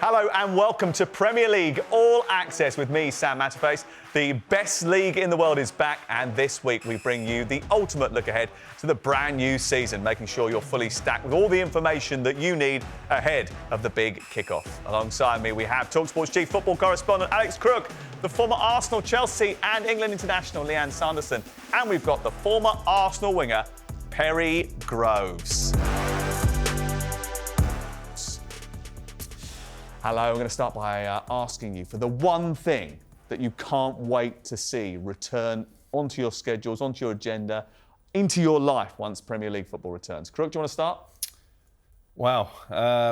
Hello and welcome to Premier League All Access with me, Sam Matterface. The best league in the world is back, and this week we bring you the ultimate look ahead to the brand new season, making sure you're fully stacked with all the information that you need ahead of the big kickoff. Alongside me, we have talkSPORT's chief football correspondent Alex Crook, the former Arsenal, Chelsea and England international Lianne Sanderson, and we've got the former Arsenal winger Perry Groves. Hello, I'm going to start by asking you for the one thing that you can't wait to see return onto your schedules, onto your agenda, into your life once Premier League football returns. Crook, do you want to start? Wow,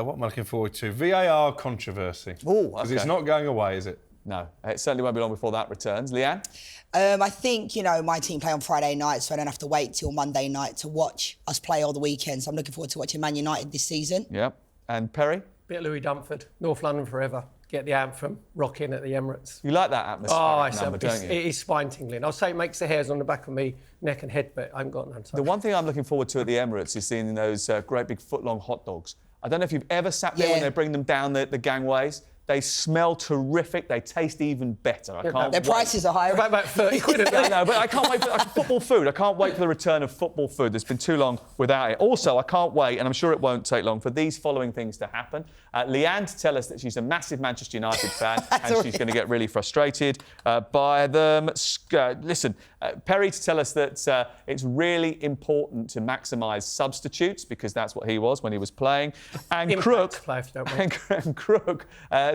what am I looking forward to? VAR controversy. Oh, okay. Because it's not going away, is it? No, it certainly won't be long before that returns. Leanne? I think, my team play on Friday night, so I don't have to wait till Monday night to watch us play all the weekends. I'm looking forward to watching Man United this season. Yep. And Perry? Bit of Louis Dumford, North London forever. Get the anthem rocking at the Emirates. You like that atmosphere number, don't you? It is spine-tingling. I'll say it makes the hairs on the back of me neck and head, but I haven't got none. The one thing I'm looking forward to at the Emirates is seeing those great big foot-long hot dogs. I don't know if you've ever sat there when they bring them down the gangways. They smell terrific. They taste even better. I can't Their prices are higher. About 30 quid a day. No, but I can't wait for football food. I can't wait for the return of football food. There's been too long without it. Also, I can't wait, and I'm sure it won't take long, for these following things to happen. Leanne to tell us that she's a massive Manchester United fan and she's going to get really frustrated by them. Perry to tell us that it's really important to maximise substitutes, because that's what he was when he was playing. And Crook,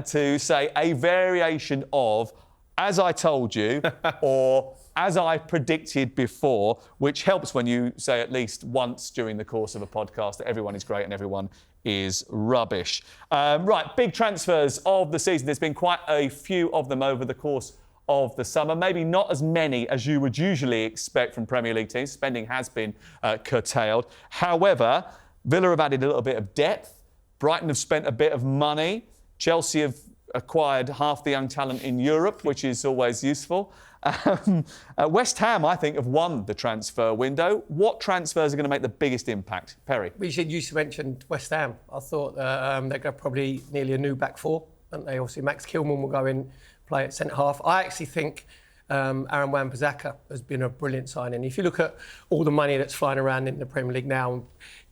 to say a variation of "as I told you" or "as I predicted before," which helps when you say at least once during the course of a podcast that everyone is great and everyone is rubbish. Right, big transfers of the season. There's been quite a few of them over the course of the summer. Maybe not as many as you would usually expect from Premier League teams. Spending has been curtailed. However, Villa have added a little bit of depth. Brighton have spent a bit of money. Chelsea have acquired half the young talent in Europe, which is always useful. West Ham, I think, have won the transfer window. What transfers are going to make the biggest impact? Perry? You used to mention West Ham. I thought they're going to probably nearly a new back four. And they obviously, Max Kilman will go in, play at centre-half. I actually think Aaron Wan-Bissaka has been a brilliant signing. If you look at all the money that's flying around in the Premier League now,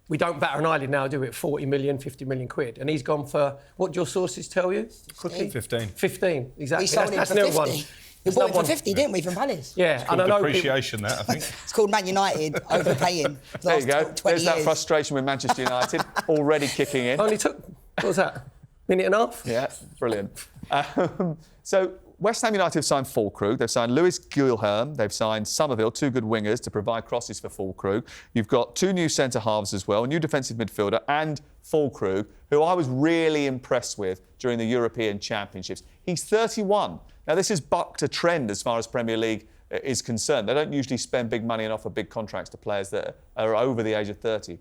we don't batter an eyelid now, do we? 40 million, 50 million quid. And he's gone for, what do your sources tell you? Quickly? 15. 15, exactly. We sold him for 50. We bought him for 50, didn't we, from Palace? Yeah. It's called depreciation, that, I think. It's called Man United overpaying. There you go. There's that frustration with Manchester United already kicking in. Only took, what was that, minute and a half? Yeah, brilliant. So West Ham United have signed Fulkrug. They've signed Lewis Gilherm. They've signed Somerville, two good wingers to provide crosses for Fulkrug. You've got two new centre-halves as well, a new defensive midfielder and Fulkrug, who I was really impressed with during the European Championships. He's 31. Now, this has bucked a trend as far as Premier League is concerned. They don't usually spend big money and offer big contracts to players that are over the age of 30.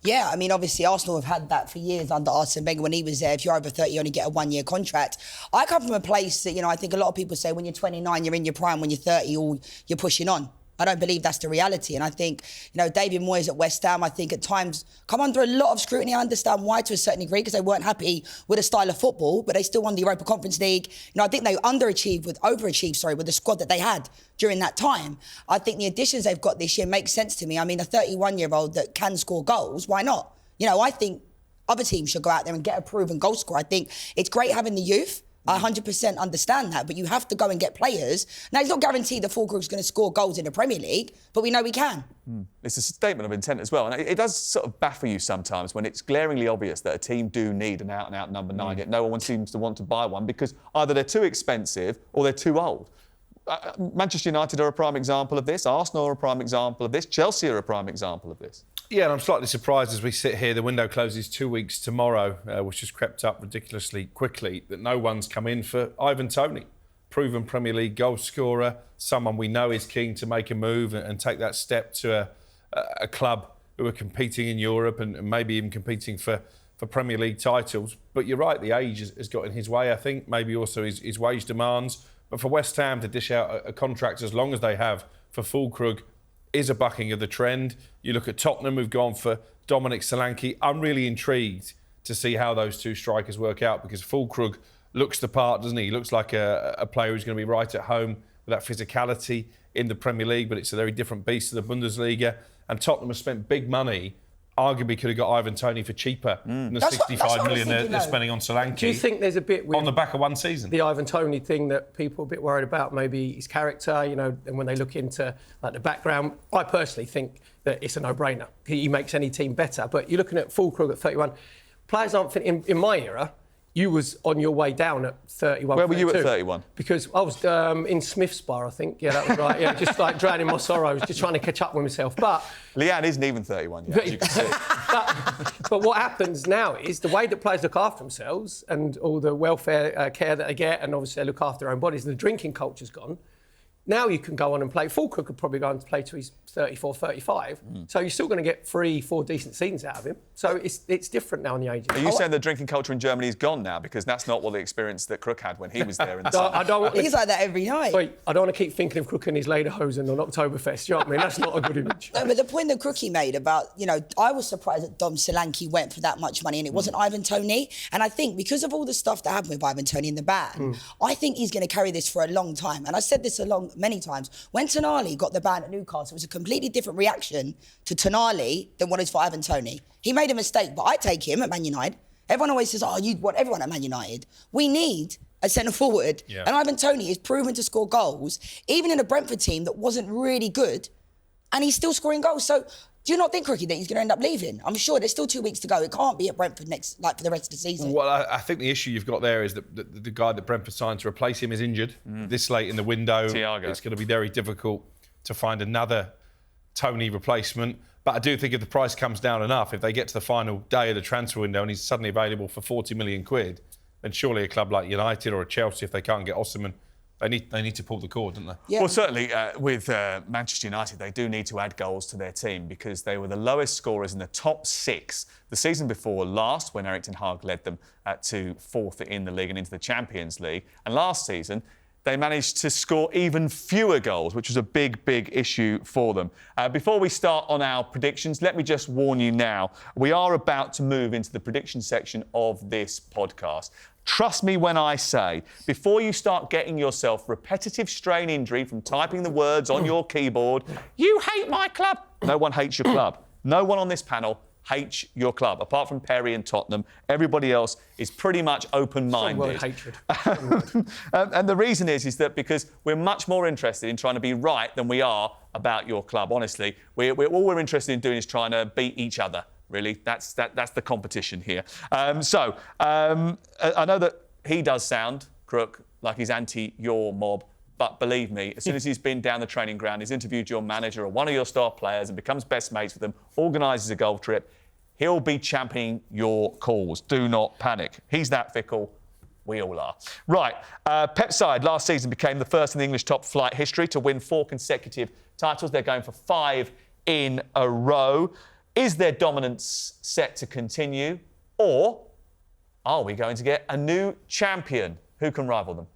Yeah, I mean, obviously, Arsenal have had that for years under Arsene Wenger when he was there. If you're over 30, you only get a one-year contract. I come from a place that, I think a lot of people say when you're 29, you're in your prime. When you're 30, you're pushing on. I don't believe that's the reality. And I think, David Moyes at West Ham, I think at times come under a lot of scrutiny. I understand why to a certain degree, because they weren't happy with the style of football, but they still won the Europa Conference League. I think they overachieved with the squad that they had during that time. I think the additions they've got this year make sense to me. I mean, a 31-year-old that can score goals, why not? I think other teams should go out there and get a proven goal scorer. I think it's great having the youth. I 100% understand that, but you have to go and get players. Now, it's not guaranteed that Fulkrug's going to score goals in the Premier League, but we know he can. It's a statement of intent as well. And it does sort of baffle you sometimes when it's glaringly obvious that a team do need an out-and-out number 9, yet no one seems to want to buy one because either they're too expensive or they're too old. Manchester United are a prime example of this. Arsenal are a prime example of this. Chelsea are a prime example of this. Yeah, and I'm slightly surprised as we sit here, the window closes 2 weeks tomorrow, which has crept up ridiculously quickly, that no one's come in for Ivan Toney. Proven Premier League goal scorer, someone we know is keen to make a move and take that step to a club who are competing in Europe and maybe even competing for Premier League titles. But you're right, the age has got in his way, I think, maybe also his wage demands. But for West Ham to dish out a contract as long as they have for Fulkrug is a bucking of the trend. You look at Tottenham, who've gone for Dominic Solanke. I'm really intrigued to see how those two strikers work out, because Fulkrug looks the part, doesn't he? He looks like a player who's going to be right at home with that physicality in the Premier League, but it's a very different beast to the Bundesliga. And Tottenham has spent big money. Arguably could have got Ivan Toney for cheaper than the 65 million they're spending on Solanke. Do you think there's a bit with on the back of one season? The Ivan Toney thing that people are a bit worried about, maybe his character, you know, and when they look into like the background, I personally think that it's a no-brainer. He makes any team better. But you're looking at Fulkrug at 31. Players aren't fitting. In my era, you was on your way down at 31. Where were you at 31? Because I was in Smith's Bar, I think. Yeah, that was right. Yeah, just like drowning my sorrows, just trying to catch up with myself. But Lianne isn't even 31 yet, as you can see. but what happens now is the way that players look after themselves and all the welfare care that they get, and obviously they look after their own bodies, the drinking culture's gone. Now you can go on and play. Fulkrug could probably go on and play till he's 34, 35. So you're still going to get 3-4 decent seasons out of him. So it's different now in the age. Are you saying the drinking culture in Germany is gone now? Because that's not what the experience that Crook had when he was there in the summer. He's like that every night. Wait, I don't want to keep thinking of Crook and his lederhosen on Oktoberfest. You know what I mean? That's not a good image. No, but the point that Crookie made about, you know, I was surprised that Dom Solanke went for that much money and it wasn't Ivan Toney. And I think because of all the stuff that happened with Ivan Toney in the ban, I think he's going to carry this for a long time. And I said this many times. When Tonali got the ban at Newcastle, it was a completely different reaction to Tonali than what it is for Ivan Toney. He made a mistake, but I take him at Man United. Everyone always says, oh, you want everyone at Man United. We need a centre-forward. Yeah. And Ivan Toney is proven to score goals, even in a Brentford team that wasn't really good, and he's still scoring goals. So do you not think, Crookie, that he's going to end up leaving? I'm sure there's still 2 weeks to go. It can't be at Brentford next, like for the rest of the season. Well, I think the issue you've got there is that the guy that Brentford signed to replace him is injured this late in the window. Thiago. It's going to be very difficult to find another Toney replacement. But I do think if the price comes down enough, if they get to the final day of the transfer window and he's suddenly available for 40 million quid, then surely a club like United or a Chelsea, if they can't get Osimhen, they need to pull the cord, don't they? Yeah. Well, certainly with Manchester United, they do need to add goals to their team because they were the lowest scorers in the top 6 the season before last, when Erik ten Hag led them to 4th in the league and into the Champions League. And last season, they managed to score even fewer goals, which was a big, big issue for them. Before we start on our predictions, let me just warn you now, we are about to move into the prediction section of this podcast. Trust me when I say, before you start getting yourself repetitive strain injury from typing the words on your keyboard, you hate my club. No one hates your club. No one on this panel hates your club. Apart from Perry and Tottenham, everybody else is pretty much open-minded. Hatred. And the reason is that because we're much more interested in trying to be right than we are about your club, honestly. All we're interested in doing is trying to beat each other. Really, that's the competition here. I know that he does sound, Crook, like he's anti your mob, but believe me, as soon as he's been down the training ground, he's interviewed your manager or one of your star players and becomes best mates with them, organises a golf trip, he'll be championing your cause. Do not panic. He's that fickle. We all are. Right, Pep's side last season became the first in the English top flight history to win 4 consecutive titles. They're going for 5 in a row. Is their dominance set to continue, or are we going to get a new champion? Who can rival them?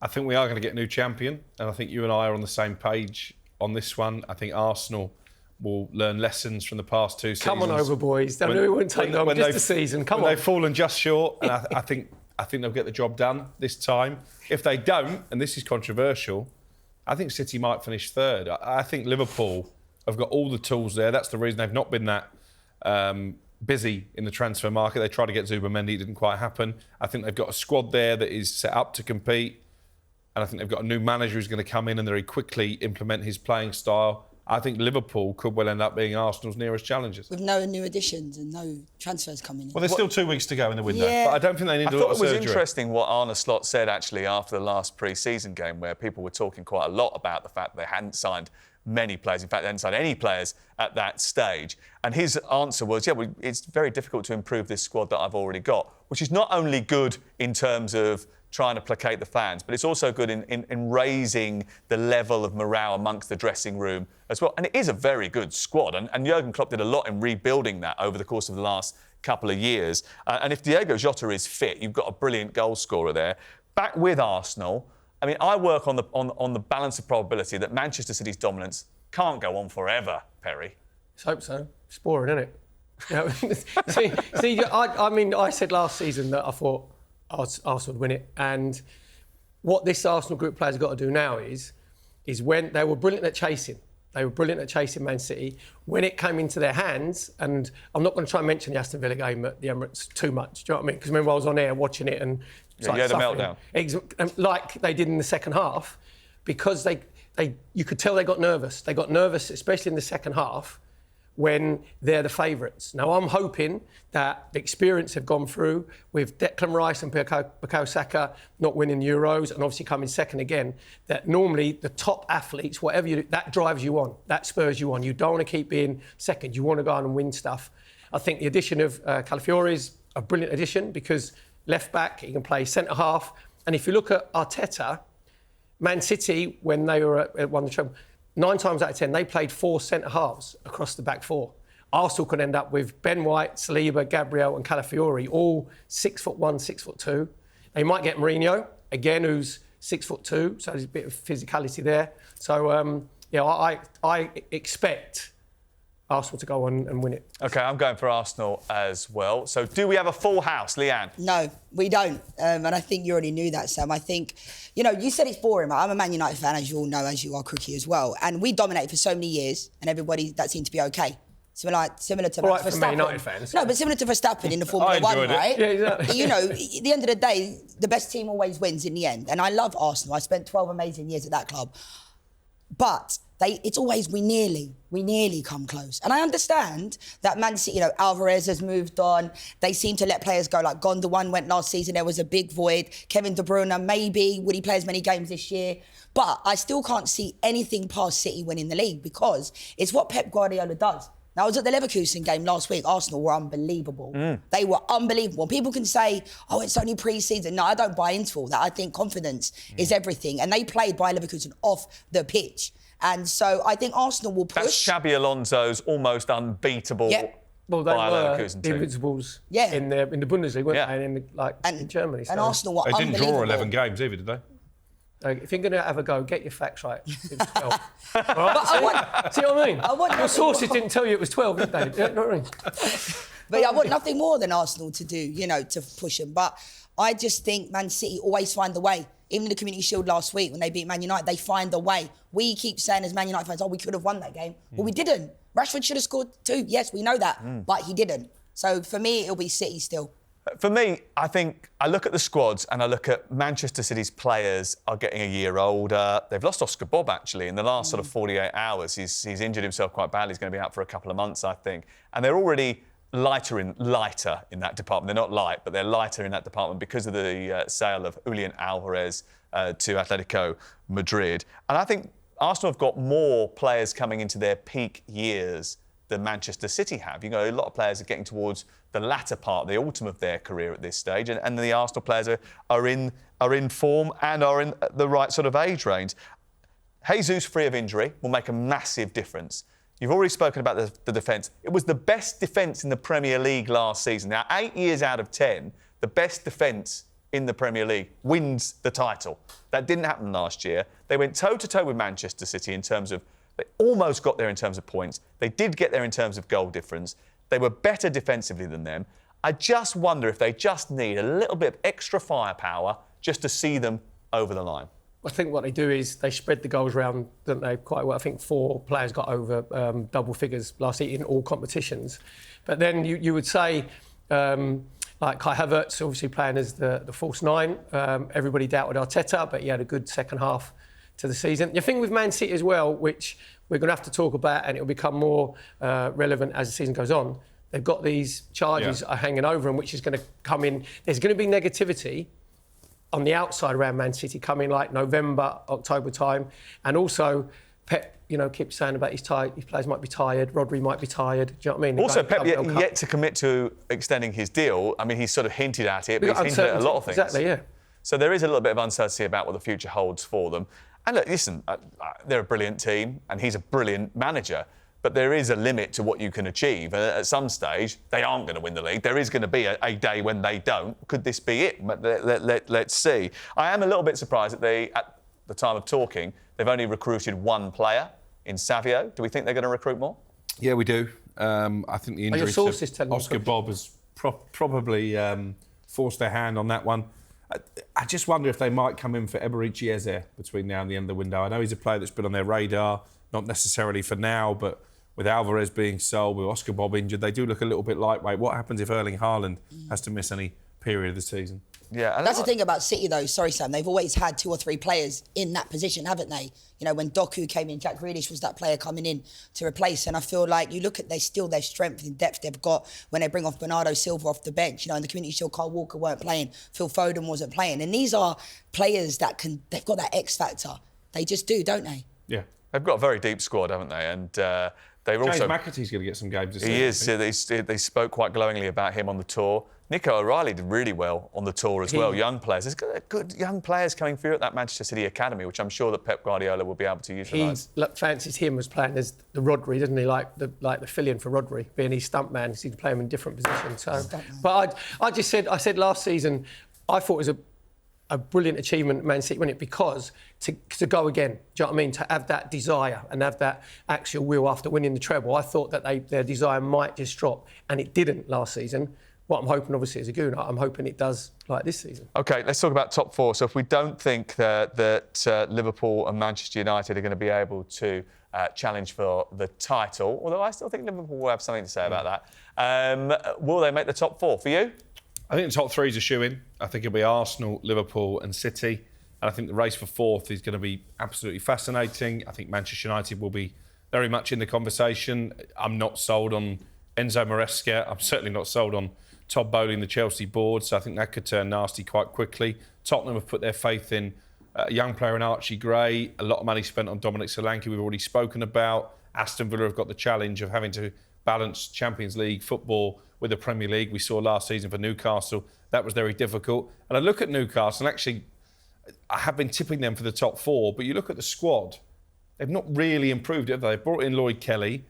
I think we are going to get a new champion, and I think you and I are on the same page on this one. I think Arsenal will learn lessons from the past 2 seasons. Come on over, boys. Don't know it wouldn't take long. Just a season. Come on. They've fallen just short, and I think they'll get the job done this time. If they don't, and this is controversial, I think City might finish 3rd. I think Liverpool have got all the tools there. That's the reason they've not been that busy in the transfer market. They tried to get Zubimendi, it didn't quite happen. I think they've got a squad there that is set up to compete. And I think they've got a new manager who's going to come in and very quickly implement his playing style. I think Liverpool could well end up being Arsenal's nearest challengers. With no new additions and no transfers coming in. Well, there's still 2 weeks to go in the window. Yeah. But I don't think they need a lot of I thought it was surgery. interesting what Arne Slot said, actually, after the last pre-season game, where people were talking quite a lot about the fact that they hadn't signed many players. In fact, they hadn't signed any players at that stage. And his answer was, it's very difficult to improve this squad that I've already got, which is not only good in terms of trying to placate the fans, but it's also good in raising the level of morale amongst the dressing room as well. And it is a very good squad. And Jurgen Klopp did a lot in rebuilding that over the course of the last couple of years. And if Diogo Jota is fit, you've got a brilliant goal scorer there. Back with Arsenal, I mean, I work on the balance of probability that Manchester City's dominance can't go on forever, Perry. Let's hope so. It's boring, isn't it? You know, I said last season that I thought Arsenal would win it, and what this Arsenal group of players have got to do now is when they were brilliant at chasing. They were brilliant at chasing Man City. When it came into their hands, and I'm not going to try and mention the Aston Villa game at the Emirates too much, do you know what I mean? Because remember I was on air watching it and you had a meltdown. Like they did in the second half, because you could tell they got nervous. They got nervous, especially in the second half, when they're the favourites. Now, I'm hoping that the experience have gone through with Declan Rice and Bukayo Saka not winning Euros and obviously coming second again, that normally the top athletes, whatever you do, that drives you on, that spurs you on. You don't want to keep being second. You want to go on and win stuff. I think the addition of Calafiori is a brilliant addition because left back, he can play centre half. And if you look at Arteta, Man City, when they were won the treble, 9 times out of 10, they played 4 centre halves across the back 4. Arsenal could end up with Ben White, Saliba, Gabriel, and Calafiori, all 6'1", 6'2". They might get Mourinho again, who's 6'2", so there's a bit of physicality there. So I expect Arsenal to go on and win it. OK, I'm going for Arsenal as well. So do we have a full house, Lianne? No, we don't. And I think you already knew that, Sam. I think, you said it's boring, right? I'm a Man United fan, as you all know, as you are, Crookie, as well. And we dominated for so many years, and everybody, that seemed to be OK. Similar to Max Verstappen. Man United fans. No, but similar to Verstappen in the Formula One, right? Yeah, exactly. At the end of the day, the best team always wins in the end. And I love Arsenal. I spent 12 amazing years at that club. But it's always we nearly come close. And I understand that Man City, Alvarez has moved on. They seem to let players go. Like Gondwan went last season. There was a big void. Kevin De Bruyne, maybe. Would he play as many games this year? But I still can't see anything past City winning the league because it's what Pep Guardiola does. Now, I was at the Leverkusen game last week. Arsenal were unbelievable. They were unbelievable. People can say, oh, it's only pre-season. No, I don't buy into all that. I think confidence is everything. And they played Bayer Leverkusen off the pitch. And so I think Arsenal will push. That's Xabi Alonso's almost unbeatable Well, they Bayer were Leverkusen the team. Invincibles Yeah. in the Bundesliga, weren't Yeah. they? In Germany. And Arsenal were They didn't unbelievable. draw 11 games either, did they? If you're going to have a go, get your facts right. It was 12. But I want, See what I mean? I want Your nothing sources more. didn't tell you it was 12, did they? You know what I mean? But I want nothing more than Arsenal to do, to push them. But I just think Man City always find the way. Even in the Community Shield last week when they beat Man United, they find a way. We keep saying as Man United fans, we could have won that game. Well, we didn't. Rashford should have scored 2. Yes, we know that. But he didn't. So for me, it'll be City still. For me, I think I look at the squads and I look at Manchester City's players are getting a year older. They've lost Oscar Bob, actually, in the last sort of 48 hours. He's injured himself quite badly. He's going to be out for a couple of months, I think. And they're already lighter in that department. They're not light, but they're lighter in that department because of the sale of Julian Alvarez to Atletico Madrid. And I think Arsenal have got more players coming into their peak years than Manchester City have. A lot of players are getting towards the latter part, the autumn of their career at this stage, and the Arsenal players are in form and are in the right sort of age range. Jesus, free of injury, will make a massive difference. You've already spoken about the defence. It was the best defence in the Premier League last season. Now, 8 years out of 10, the best defence in the Premier League wins the title. That didn't happen last year. They went toe-to-toe with Manchester City in terms of... They almost got there in terms of points. They did get there in terms of goal difference. They were better defensively than them. I just wonder if they just need a little bit of extra firepower just to see them over the line. I think what they do is they spread the goals around, don't they, quite well. I think 4 players got over double figures last season in all competitions. But then you would say, like Kai Havertz, obviously playing as the false 9. Everybody doubted Arteta, but he had a good second half to the season. The thing with Man City as well, which we're going to have to talk about, and it'll become more relevant as the season goes on, they've got these charges are hanging over them, which is going to come in. There's going to be negativity on the outside around Man City coming like November, October time. And also, Pep, keeps saying about his players might be tired, Rodri might be tired. Do you know what I mean? Also, Pep yet to commit to extending his deal. I mean, he's sort of hinted at it, but he's hinted at a lot of things. Exactly, yeah. So there is a little bit of uncertainty about what the future holds for them. And look, listen, they're a brilliant team and he's a brilliant manager. But there is a limit to what you can achieve. And at some stage, they aren't going to win the league. There is going to be a day when they don't. Could this be it? Let's see. I am a little bit surprised that at the time of talking, they've only recruited 1 player in Savio. Do we think they're going to recruit more? Yeah, we do. I think the your injury sources to telling you? Oscar Bob has probably forced their hand on that one. I just wonder if they might come in for Eberechi Eze between now and the end of the window. I know he's a player that's been on their radar, not necessarily for now, but with Alvarez being sold, with Oscar Bob injured, they do look a little bit lightweight. What happens if Erling Haaland has to miss any period of the season? Yeah, and That's the thing about City, though. Sorry, Sam. They've always had 2 or 3 players in that position, haven't they? You know, when Doku came in, Jack Grealish was that player coming in to replace. And I feel like you look at their strength and depth they've got when they bring off Bernardo Silva off the bench. You know, in the Community Shield, Kyle Walker weren't playing, Phil Foden wasn't playing. And these are players they've got that X factor. They just do, don't they? Yeah. they've got a very deep squad, haven't they? And they're James also... McAtee's going to get some games this He is. They spoke quite glowingly about him on the tour. Nico O'Reilly did really well on the tour as well. Young players. There's good young players coming through at that Manchester City academy, which I'm sure that Pep Guardiola will be able to utilise. He fancies him as playing as the Rodri, doesn't he? Like the fill-in for Rodri, being his stump man. He can play him in different positions. So, but I said last season, I thought it was a brilliant achievement, Man City win it, because to go again, do you know what I mean? To have that desire and have that actual will after winning the treble. I thought that their desire might just drop, and it didn't last season. What I'm hoping, obviously, as a Gooner, I'm hoping it does like this season. OK, let's talk about top four. So if we don't think that Liverpool and Manchester United are going to be able to challenge for the title, although I still think Liverpool will have something to say about that, will they make the top four for you? I think the top three is a shoe-in. I think it'll be Arsenal, Liverpool and City. And I think the race for fourth is going to be absolutely fascinating. I think Manchester United will be very much in the conversation. I'm not sold on Enzo Maresca. I'm certainly not sold on Todd Bowley and the Chelsea board, so I think that could turn nasty quite quickly. Tottenham have put their faith in a young player in Archie Gray. A lot of money spent on Dominic Solanke, we've already spoken about. Aston Villa have got the challenge of having to balance Champions League football with the Premier League. We saw last season for Newcastle, that was very difficult. And I look at Newcastle, and actually, I have been tipping them for the top four, but you look at the squad, they've not really improved, have they? They've brought in Lloyd Kelly.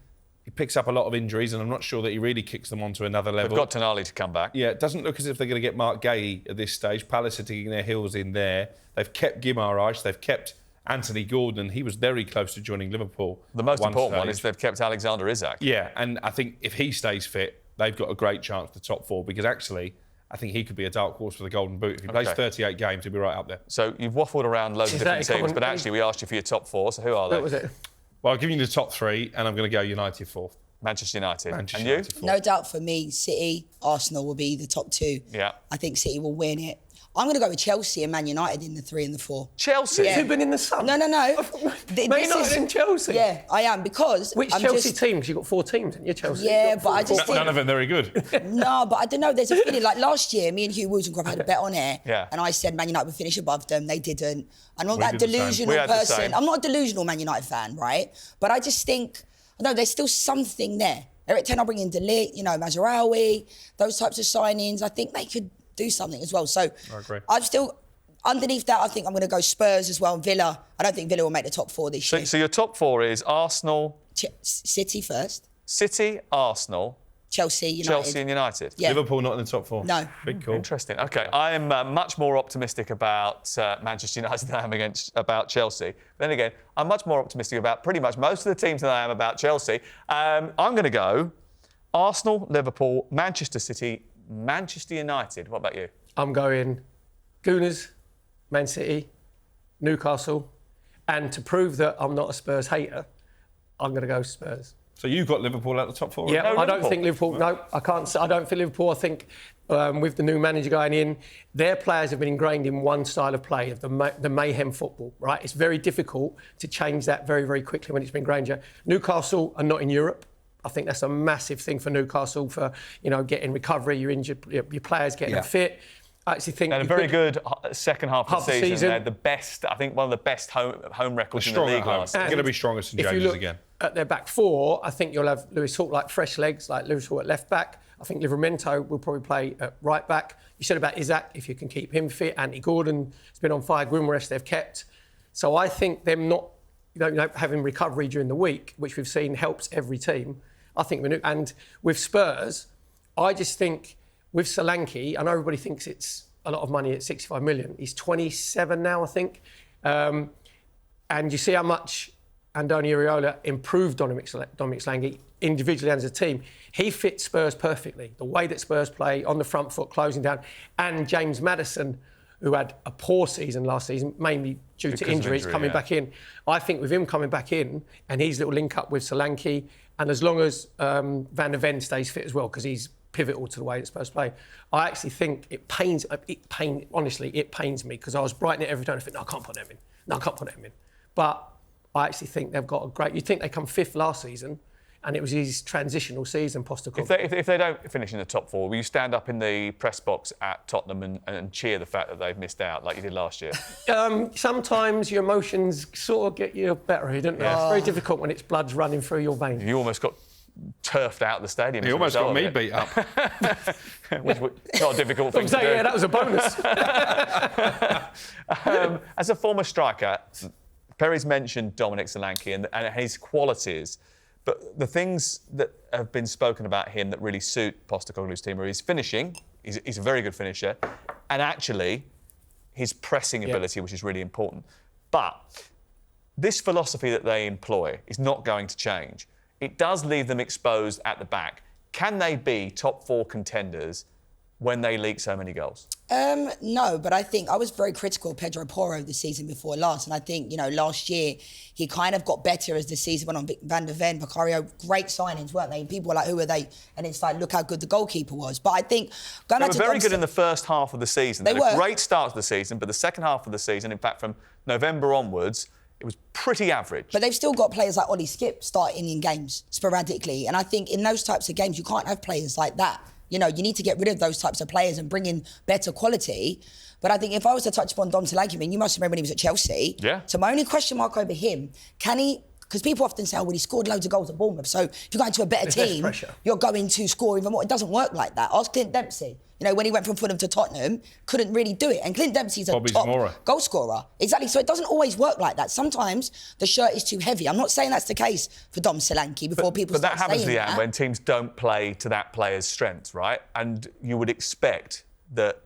He picks up a lot of injuries, and I'm not sure that he really kicks them onto another level. They've got Tonali to come back. Yeah, it doesn't look as if they're going to get Mark Gay at this stage. Palace are digging their heels in there. They've kept Guimaraes. They've kept Anthony Gordon. He was very close to joining Liverpool. The most important one is they've kept Alexander Isak. Yeah, and I think if he stays fit, they've got a great chance for the top four, because actually, I think he could be a dark horse for the Golden Boot. If he plays 38 games, he'll be right up there. So you've waffled around loads of different teams, but actually we asked you for your top four, so who are they? What was it? Well, I'll give you the top three, and I'm going to go United fourth. Manchester United. Manchester and you? United fourth. No doubt for me, City, Arsenal will be the top two. Yeah. I think City will win it. I'm going to go with Chelsea and Man United in the 3 and the 4. Chelsea? Yeah. You've been in the sun? No. Man United and Chelsea? Yeah, I am, because... Which Chelsea team? Because you've got 4 teams, haven't you, Chelsea? Yeah, but I just think... None of them very good. No, but I don't know, there's a feeling, like last year, me and Hugh Woolscroft had a bet on it, Yeah. and I said Man United would finish above them, they didn't. I'm not We that did the same. delusional We had the person. same. I'm not a delusional Man United fan, right? But I just think, I don't know, there's still something there. Eric Ten Hag bringing De Ligt, Mazraoui, those types of signings, I think they could do something as well. So I agree. I'm still... Underneath that, I think I'm going to go Spurs as well, and Villa. I don't think Villa will make the top 4 this year. So your top four is Arsenal... City first. City, Arsenal... Chelsea, United. Chelsea and United. Yeah. Liverpool not in the top 4. No. Big call. Interesting. OK, I am much more optimistic about Manchester United than I am about Chelsea. But then again, I'm much more optimistic about pretty much most of the teams than I am about Chelsea. I'm going to go Arsenal, Liverpool, Manchester City, Manchester United. What about you? I'm going Gooners, Man City, Newcastle, and to prove that I'm not a Spurs hater, I'm going to go Spurs. So you've got Liverpool at the top 4? Yeah, No, I don't think Liverpool. No, I can't. I don't think Liverpool. I think with the new manager going in, their players have been ingrained in one style of play, of the mayhem football. Right, it's very difficult to change that very, very quickly when it's been ingrained. Newcastle are not in Europe. I think that's a massive thing for Newcastle for getting recovery, your injured, your players getting fit. I actually think They had a very good second half of the season. They had the best, I think, one of the best home records in the league last They're year. going to be stronger St if you James's look again. at their back four, I think you'll have Lewis Hawke like fresh legs, like Lewis Hawke at left back. I think Livramento will probably play at right back. You said about Isak, if you can keep him fit. Anthony Gordon has been on fire. Guimaraes they've kept. So I think them not having recovery during the week, which we've seen helps every team. I think and with Spurs, I just think with Solanke, I know everybody thinks it's a lot of money at 65 million. He's 27 now, I think. And you see how much Andoni Iraola improved Dominic Solanke individually and as a team. He fits Spurs perfectly. The way that Spurs play on the front foot, closing down, and James Maddison, who had a poor season last season, mainly due to injuries, coming back in. I think with him coming back in and his little link up with Solanke, and as long as Van der Ven stays fit as well, because he's pivotal to the way that Spurs play, I actually think it pains me, because I was Brighton it every time. I think, no, I can't put them in. But I actually think they've got a great... You'd think they come 5th last season, and it was his transitional season, Postecoglou. If they don't finish in the top 4, will you stand up in the press box at Tottenham and cheer the fact that they've missed out like you did last year? Sometimes your emotions sort of get you better, don't they? It's very difficult when it's blood's running through your veins. You almost got turfed out of the stadium. He almost got me beat up. Which was not a difficult thing to do. Yeah, that was a bonus. As a former striker, Perry's mentioned Dominic Solanke and his qualities, but the things that have been spoken about him that really suit Postecoglou's team are his finishing. He's a very good finisher, and actually his pressing ability, which is really important. But this philosophy that they employ is not going to change. It does leave them exposed at the back. Can they be top 4 contenders when they leak so many goals? No, but I think I was very critical of Pedro Porro the season before last, and I think, last year he kind of got better as the season went on. Van der Ven, Vicario, great signings, weren't they? And people were like, who are they? And it's like, look how good the goalkeeper was. But I think... They were very good in the first half of the season. They had a great start to the season, but the second half of the season, in fact, from November onwards, it was pretty average. But they've still got players like Ollie Skip starting in games sporadically. And I think in those types of games, you can't have players like that. You need to get rid of those types of players and bring in better quality. But I think if I was to touch upon Dom Solanke, you must remember when he was at Chelsea. Yeah. So my only question mark over him, can he... Because people often say, he scored loads of goals at Bournemouth. So if you're going to a better team, you're going to score even more. It doesn't work like that. Ask Clint Dempsey. When he went from Fulham to Tottenham, couldn't really do it. And Clint Dempsey's a top goal scorer. Exactly. So it doesn't always work like that. Sometimes the shirt is too heavy. I'm not saying that's the case for Dom Solanke before people start saying that. But that happens, Lianne, when teams don't play to that player's strengths, right? And you would expect that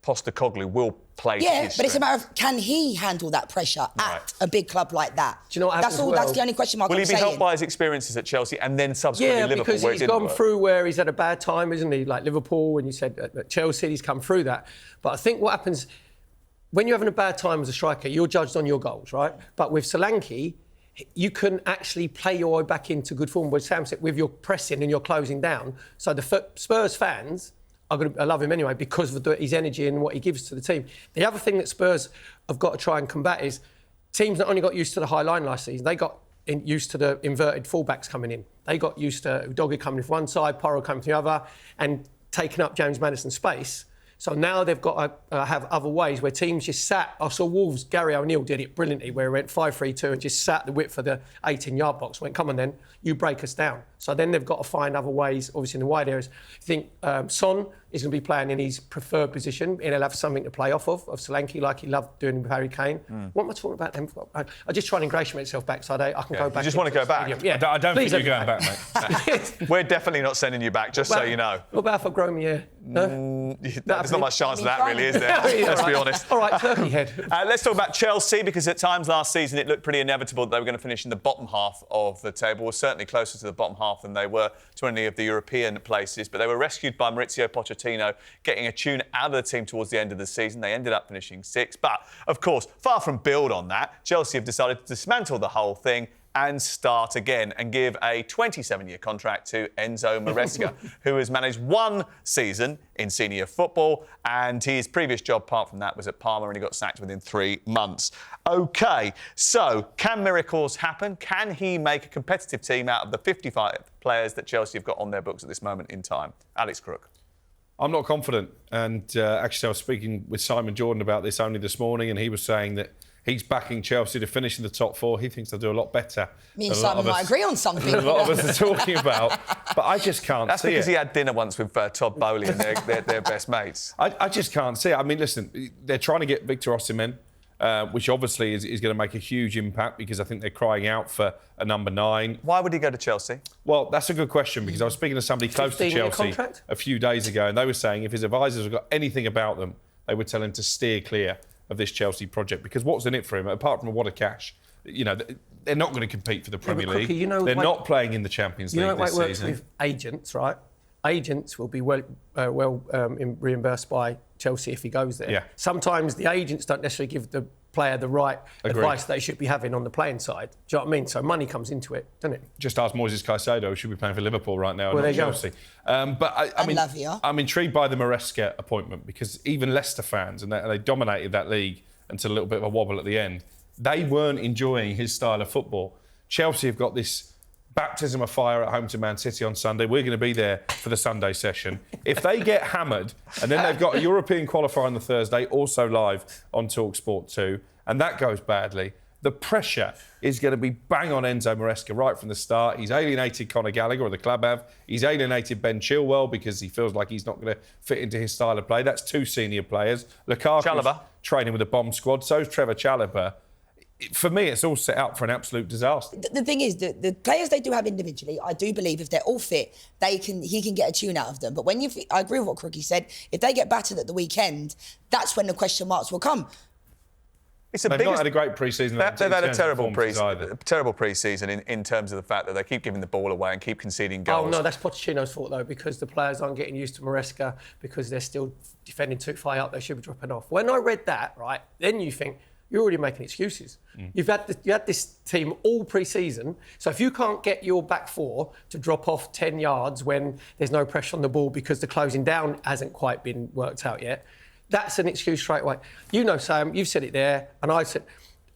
Postecoglou will play to his strengths. But it's a matter of, can he handle that pressure at a big club like that? Do you know what happens? That's the only question mark I'm saying. Will he be helped by his experiences at Chelsea and then subsequently Liverpool, because where it he's didn't gone work? through where he's had a bad time, isn't he? Like Liverpool, when you said at Chelsea, he's come through that. But I think what happens when you're having a bad time as a striker, you're judged on your goals, right? But with Solanke, you can actually play your way back into good form with Sam said, with your pressing and your closing down. So the Spurs fans I love him anyway because of his energy and what he gives to the team. The other thing that Spurs have got to try and combat is teams not only got used to the high line last season, they got used to the inverted fullbacks coming in. They got used to Udogie coming from one side, Porro coming from the other, and taking up James Maddison's space. So now they've got to have other ways where teams just sat. I saw Wolves, Gary O'Neill did it brilliantly, where he went 5-3-2 and just sat the width for the 18-yard box. Went, come on then, you break us down. So then they've got to find other ways, obviously in the wide areas. I think Son is going to be playing in his preferred position, and he'll have something to play off of Solanke, like he loved doing with Harry Kane. What am I talking about them for? I just try and ingratiate myself back so I can go back. You just want to go back? Yeah. I don't think you're going back, mate. We're definitely not sending you back, just so you know. What about for Gromie? No? There's not much chance of that, really, is there? Let's be honest. All right, turkey head. Let's talk about Chelsea, because at times last season it looked pretty inevitable that they were going to finish in the bottom half of the table, or certainly closer to the bottom half than they were to any of the European places. But they were rescued by Maurizio Pochettino, getting a tune out of the team towards the end of the season. They ended up finishing 6th. But, of course, far from build on that, Chelsea have decided to dismantle the whole thing and start again and give a 27-year contract to Enzo Maresca, who has managed 1 season in senior football, and his previous job, apart from that, was at Parma, and he got sacked within 3 months. OK, so can miracles happen? Can he make a competitive team out of the 55 players that Chelsea have got on their books at this moment in time? Alex Crook. I'm not confident. And actually, I was speaking with Simon Jordan about this only this morning, and he was saying that he's backing Chelsea to finish in the top 4. He thinks they'll do a lot better. Me and Simon might agree on something. A lot of us are talking about, but I just can't see it. That's because he had dinner once with Todd Bowley and they're best mates. I just can't see it. I mean, listen, they're trying to get Victor Osimhen, which obviously is going to make a huge impact because I think they're crying out for a number 9. Why would he go to Chelsea? Well, that's a good question, because I was speaking to somebody close to Chelsea a few days ago, and they were saying if his advisors have got anything about them, they would tell him to steer clear of this Chelsea project, because what's in it for him, apart from a wad of cash? they're not going to compete for the Premier but Crookie, League. They're not playing in the Champions League this works season. with agents, right? Agents will be reimbursed by Chelsea if he goes there. Yeah. Sometimes the agents don't necessarily give the player the right advice they should be having on the playing side. Do you know what I mean? So money comes into it, doesn't it? Just ask Moises Caicedo, who should be playing for Liverpool right now, Well, and there not you Chelsea. But I mean, Lavia. I'm intrigued by the Maresca appointment because even Leicester fans, and they dominated that league until a little bit of a wobble at the end, they weren't enjoying his style of football. Chelsea have got this baptism of fire at home to Man City on Sunday. We're going to be there for the Sunday session. If they get hammered, and then they've got a European qualifier on the Thursday, also live on talkSPORT 2, and that goes badly, the pressure is going to be bang on Enzo Maresca right from the start. He's alienated Conor Gallagher, or the club have. He's alienated Ben Chilwell because he feels like he's not going to fit into his style of play. That's 2 senior players. Lukaku's training with a bomb squad. So's Trevor Chalobah. For me, it's all set up for an absolute disaster. The thing is, the players they do have individually, I do believe if they're all fit, he can get a tune out of them. But when I agree with what Crookie said, if they get battered at the weekend, that's when the question marks will come. They've not had a great pre-season. They've had a terrible pre-season in terms of the fact that they keep giving the ball away and keep conceding goals. Oh, no, that's Pochettino's fault, though, because the players aren't getting used to Maresca because they're still defending too far out. They should be dropping off. When I read that, right, then you think, you're already making excuses. You had this team all pre-season, so if you can't get your back four to drop off 10 yards when there's no pressure on the ball because the closing down hasn't quite been worked out yet, that's an excuse straight away. You know, Sam, you've said it there, and I said,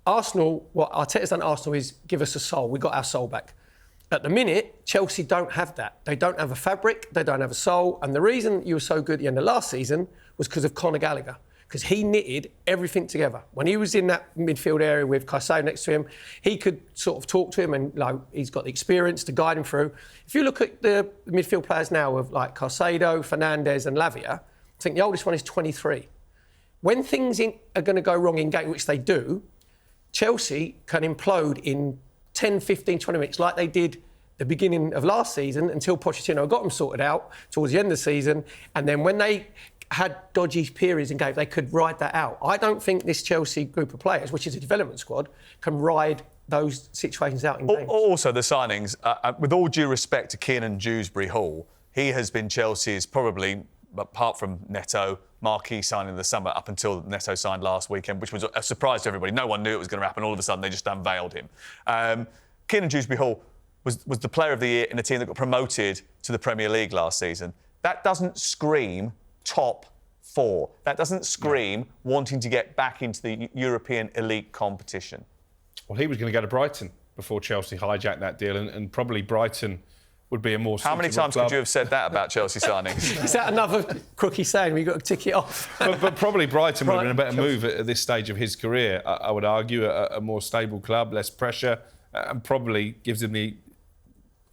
Arsenal, what Arteta's done at Arsenal is give us a soul. We got our soul back. At the minute, Chelsea don't have that. They don't have a fabric, they don't have a soul, and the reason you were so good at the end of last season was because of Conor Gallagher. Because he knitted everything together. When he was in that midfield area with Caicedo next to him, he could sort of talk to him and he's got the experience to guide him through. If you look at the midfield players now of like Caicedo, Fernandes and Lavia, I think the oldest one is 23. When things are going to go wrong in game, which they do, Chelsea can implode in 10, 15, 20 minutes like they did the beginning of last season until Pochettino got them sorted out towards the end of the season. And then when they had dodgy periods in games, they could ride that out. I don't think this Chelsea group of players, which is a development squad, can ride those situations out in games. Also, the signings, with all due respect to Kiernan Dewsbury-Hall, he has been Chelsea's probably, apart from Neto, marquee signing of the summer up until Neto signed last weekend, which was a surprise to everybody. No one knew it was going to happen. All of a sudden, they just unveiled him. Kiernan Dewsbury-Hall was the player of the year in a team that got promoted to the Premier League last season. That doesn't scream top four. That doesn't scream wanting to get back into the European elite competition. Well, he was going to go to Brighton before Chelsea hijacked that deal, and probably Brighton would be a more How many times could you have said that about Chelsea signings? Is that another Crookie saying we got to tick it off? but probably Brighton would have been a better move at this stage of his career. I would argue a more stable club, less pressure, and probably gives him the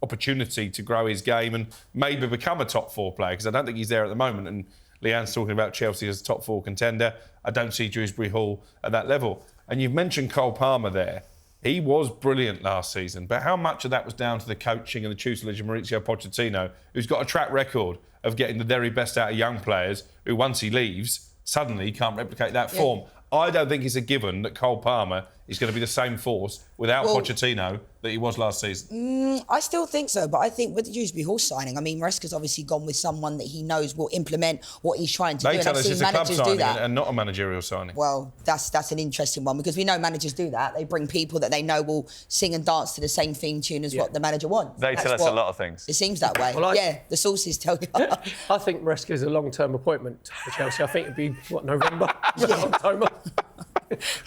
opportunity to grow his game and maybe become a top four player, because I don't think he's there at the moment. And Lianne's talking about Chelsea as a top four contender. I don't see Dewsbury-Hall at that level. And you've mentioned Cole Palmer there. He was brilliant last season, but how much of that was down to the coaching and the tutelage of Mauricio Pochettino, who's got a track record of getting the very best out of young players, who once he leaves, suddenly can't replicate that form. I don't think it's a given that Cole Palmer is going to be the same force without Pochettino that he was last season. I still think so, but I think with the Dewsbury-Hall signing, I mean, Maresca's obviously gone with someone that he knows will implement what he's trying to do. They tell us I've it's seen a club managers do signing that. and not a managerial signing. Well, that's an interesting one, because we know managers do that. They bring people that they know will sing and dance to the same theme tune as what the manager wants. They tell us a lot of things. It seems that way. Well, the sources tell you. I think Maresca is a long-term appointment for Chelsea. I think it'd be, November? October?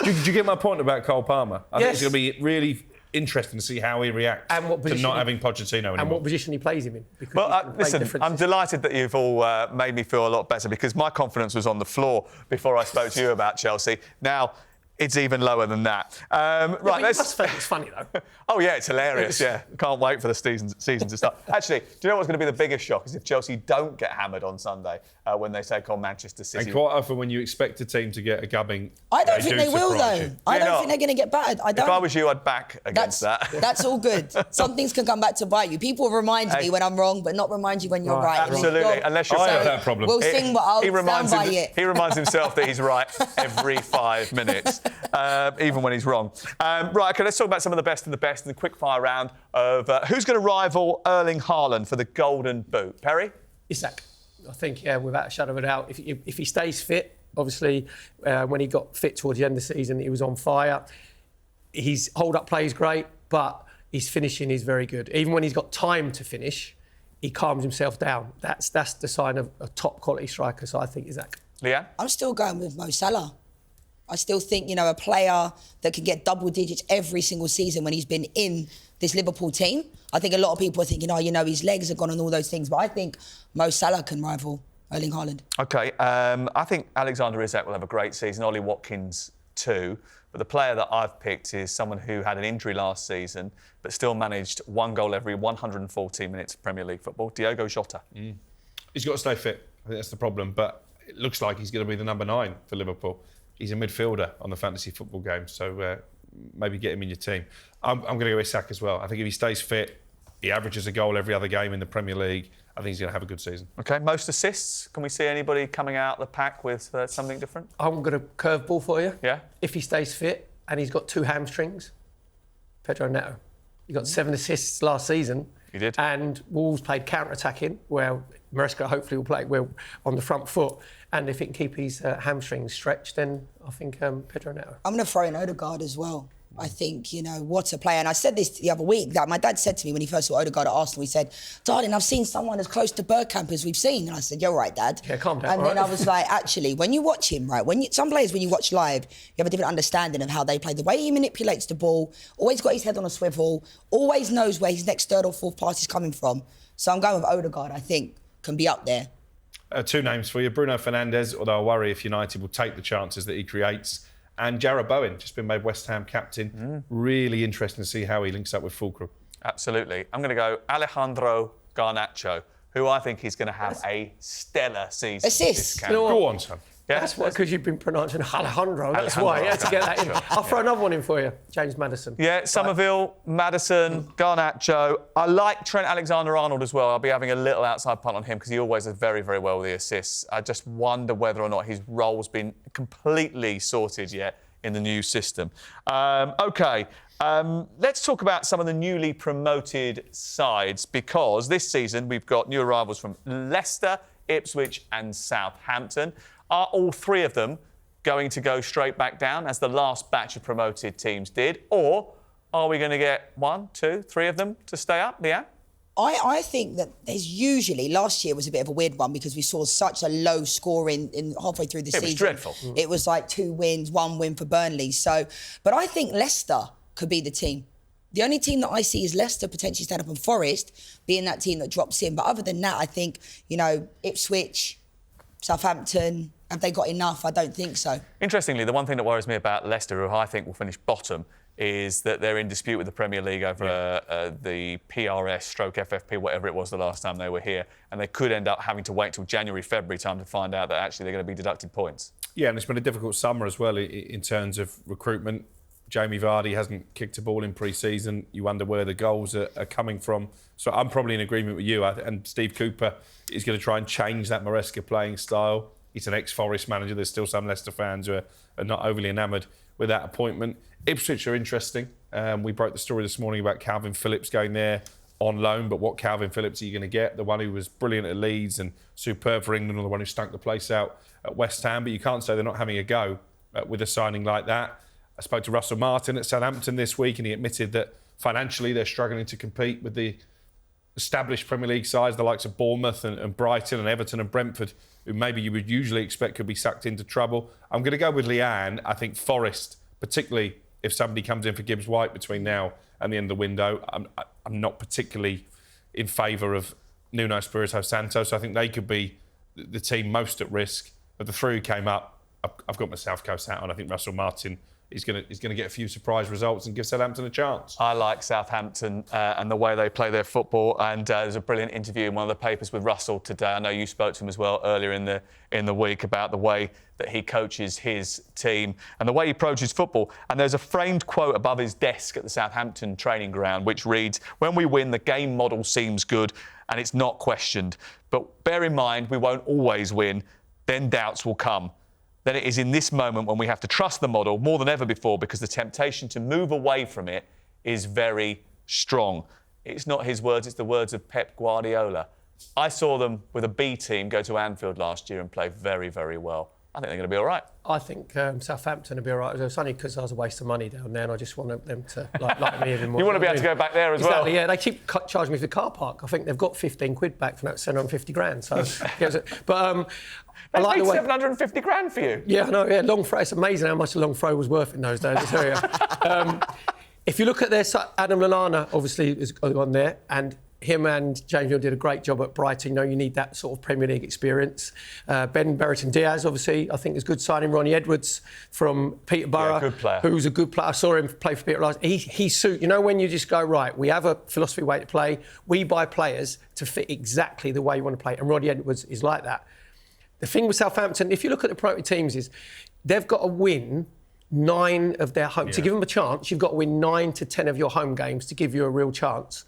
Do you get my point about Cole Palmer? I think Yes. it's going to be really interesting to see how he reacts to not having Pochettino anymore. And what position he plays him in. Well, listen, I'm delighted that you've all made me feel a lot better, because my confidence was on the floor before I spoke to you about Chelsea. Now, it's even lower than that. Right, let's... It's funny, though. Oh, yeah, it's hilarious, yeah. Can't wait for the season to start. Actually, do you know what's going to be the biggest shock is if Chelsea don't get hammered on Sunday when they take on Manchester City. And quite often when you expect a team to get a gubbing, I don't think they will, though. I don't think they're going to get battered. I don't. If I was you, I'd back against that. That's all good. Some things can come back to bite you. People remind me when I'm wrong, but not remind you when you're right. Absolutely. Unless you're I have that problem. We'll sing what I'll stand by it. He reminds himself that he's right every 5 minutes. even when he's wrong. Right, OK, let's talk about some of the best in the quick fire round of who's going to rival Erling Haaland for the Golden Boot. Perry? Isak. I think, without a shadow of a doubt, if he stays fit, obviously, when he got fit towards the end of the season, he was on fire. His hold-up play is great, but his finishing is very good. Even when he's got time to finish, he calms himself down. That's the sign of a top-quality striker, so I think Isak. Lianne? I'm still going with Mo Salah. I still think, a player that can get double digits every single season when he's been in this Liverpool team. I think a lot of people are thinking, his legs are gone and all those things, but I think Mo Salah can rival Erling Haaland. OK, I think Alexander Isak will have a great season, Ollie Watkins too. But the player that I've picked is someone who had an injury last season but still managed one goal every 114 minutes of Premier League football, Diogo Jota. He's got to stay fit. I think that's the problem. But it looks like he's going to be the number 9 for Liverpool. He's a midfielder on the fantasy football game, so maybe get him in your team. I'm going to go Isak as well. I think if he stays fit, he averages a goal every other game in the Premier League. I think he's going to have a good season. OK, most assists. Can we see anybody coming out the pack with something different? I'm going to curveball for you. Yeah? If he stays fit and he's got 2 hamstrings, Pedro Neto. He got 7 assists last season. He did. And Wolves played counter-attacking, where Maresca hopefully will play on the front foot. And if he can keep his hamstrings stretched, then I think Pedro Neto. I'm going to throw in Odegaard as well. I think, what a player. And I said this the other week, that my dad said to me when he first saw Odegaard at Arsenal, he said, darling, I've seen someone as close to Bergkamp as we've seen. And I said, you're right, Dad. Yeah, calm down. And then I was like, actually, when you watch him, right, some players, when you watch live, you have a different understanding of how they play. The way he manipulates the ball, always got his head on a swivel, always knows where his next third or fourth pass is coming from. So I'm going with Odegaard, I think, can be up there. 2 names for you. Bruno Fernandes, although I worry if United will take the chances that he creates. And Jarrod Bowen, just been made West Ham captain. Really interesting to see how he links up with Fulcrum. Absolutely. I'm going to go Alejandro Garnacho, who I think is going to have a stellar season. Assist. Go on, son. Yeah, that's why, because you've been pronouncing Alejandro. That's why you had to get that in. I'll throw another one in for you. James Maddison. Yeah, Somerville, Maddison, Garnacho. I like Trent Alexander-Arnold as well. I'll be having a little outside punt on him because he always does very, very well with the assists. I just wonder whether or not his role's been completely sorted yet in the new system. OK, let's talk about some of the newly promoted sides because this season we've got new arrivals from Leicester, Ipswich and Southampton. Are all 3 of them going to go straight back down as the last batch of promoted teams did? Or are we going to get 1, 2, 3 of them to stay up? Leanne? I think that there's usually, last year was a bit of a weird one because we saw such a low score in halfway through the season. It was dreadful. It was like 2 wins, 1 win for Burnley. But I think Leicester could be the team. The only team that I see is Leicester potentially stand up, and Forest being that team that drops in. But other than that, I think, Ipswich, Southampton, have they got enough? I don't think so. Interestingly, the one thing that worries me about Leicester, who I think will finish bottom, is that they're in dispute with the Premier League over the PRS/FFP, whatever it was the last time they were here, and they could end up having to wait till January, February time to find out that actually they're going to be deducted points. Yeah, and it's been a difficult summer as well in terms of recruitment. Jamie Vardy hasn't kicked a ball in pre-season. You wonder where the goals are coming from. So I'm probably in agreement with you. And Steve Cooper is going to try and change that Maresca playing style. He's an ex-Forest manager. There's still some Leicester fans who are not overly enamoured with that appointment. Ipswich are interesting. We broke the story this morning about Calvin Phillips going there on loan, but what Calvin Phillips are you going to get? The one who was brilliant at Leeds and superb for England, or the one who stunk the place out at West Ham? But you can't say they're not having a go with a signing like that. I spoke to Russell Martin at Southampton this week, and he admitted that financially they're struggling to compete with the established Premier League sides, the likes of Bournemouth and Brighton and Everton and Brentford, who maybe you would usually expect could be sucked into trouble. I'm going to go with Leanne. I think Forest, particularly if somebody comes in for Gibbs White between now and the end of the window, I'm not particularly in favour of Nuno Espirito Santo, so I think they could be the team most at risk. But the 3 who came up, I've got my South Coast hat on. I think Russell Martin is going to get a few surprise results and give Southampton a chance. I like Southampton and the way they play their football. And there's a brilliant interview in one of the papers with Russell today. I know you spoke to him as well earlier in the week about the way that he coaches his team and the way he approaches football. And there's a framed quote above his desk at the Southampton training ground which reads, "When we win, the game model seems good and it's not questioned. But bear in mind, we won't always win. Then doubts will come. than it is in this moment when we have to trust the model more than ever before, because the temptation to move away from it is very strong. It's not his words, it's the words of Pep Guardiola. I saw them with a B team go to Anfield last year and play very, very well. I think they're going to be all right. I think Southampton will be all right. It was only because I was a waste of money down there, and I just want them to like me even more. You want to be able to go back there as well. Exactly, yeah. They keep charging me for the car park. I think they've got 15 quid back for that 750 grand. So, but They I like paid the way. 750 grand for you. Yeah, I know. Yeah, long throw. It's amazing how much a long throw was worth in those days. I tell you. If you look at their Adam Lallana, obviously is on there, and him and James Hill did a great job at Brighton. You know, you need that sort of Premier League experience. Ben Bertrand Diaz, obviously, I think is a good signing. Ronnie Edwards from Peterborough, good player. Who's a good player. I saw him play for Peterborough. He suits. You know, when you just go, right, we have a philosophy way to play. We buy players to fit exactly the way you want to play, and Ronnie Edwards is like that. The thing with Southampton, if you look at the priority teams, is they've got to win 9 of their home. To give them a chance, you've got to win 9 to 10 of your home games to give you a real chance.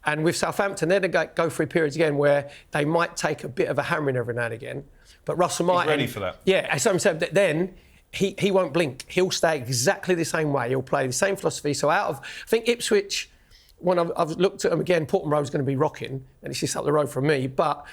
And with Southampton, they're going to go through periods again where they might take a bit of a hammering every now and again. But Russell Martin... He's ready for that. Yeah, as I'm saying, then he won't blink. He'll stay exactly the same way. He'll play the same philosophy. So I think Ipswich, when I've looked at them again, Portman Road's going to be rocking, and it's just up the road from me. But